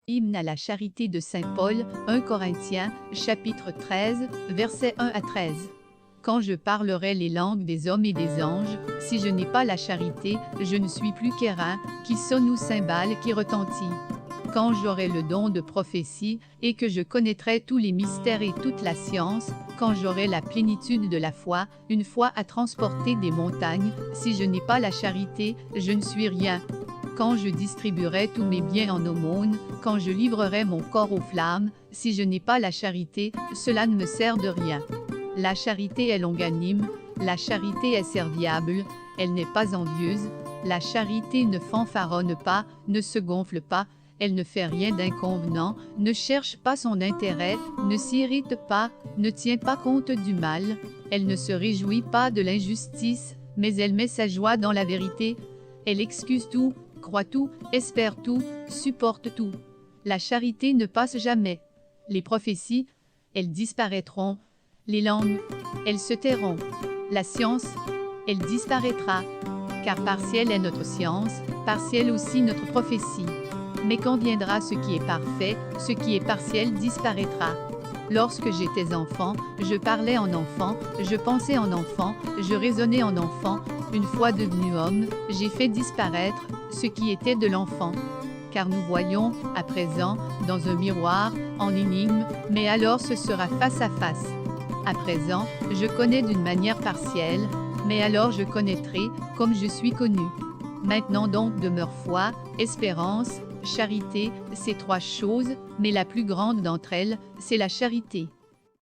Hymne à la charité de Saint Paul, 1 Corinthiens, chapitre 13, versets 1 à 13. Quand je parlerai les langues des hommes et des anges, si je n'ai pas la charité, je ne suis plus qu'airain, qui sonne ou cymbale qui retentit. Quand j'aurai le don de prophétie, et que je connaîtrai tous les mystères et toute la science, quand j'aurai la plénitude de la foi, une foi à transporter des montagnes, si je n'ai pas la charité, je ne suis rien. Quand je distribuerai tous mes biens en aumône, quand je livrerai mon corps aux flammes, si je n'ai pas la charité, cela ne me sert de rien. La charité est longanime, la charité est serviable, elle n'est pas envieuse, la charité ne fanfaronne pas, ne se gonfle pas, elle ne fait rien d'inconvenant, ne cherche pas son intérêt, ne s'irrite pas, ne tient pas compte du mal, elle ne se réjouit pas de l'injustice, mais elle met sa joie dans la vérité, elle excuse tout, croit tout, espère tout, supporte tout. La charité ne passe jamais. Les prophéties, elles disparaîtront. Les langues, elles se tairont. La science, elle disparaîtra. Car partielle est notre science, partielle aussi notre prophétie. Mais quand viendra ce qui est parfait, ce qui est partiel disparaîtra. Lorsque j'étais enfant, je parlais en enfant, je pensais en enfant, je raisonnais en enfant. Une fois devenu homme, j'ai fait disparaître ce qui était de l'enfant. Car nous voyons, à présent, dans un miroir, en énigme, mais alors ce sera face à face. À présent, je connais d'une manière partielle, mais alors je connaîtrai, comme je suis connu. Maintenant donc demeure foi, espérance, charité, ces trois choses, mais la plus grande d'entre elles, c'est la charité.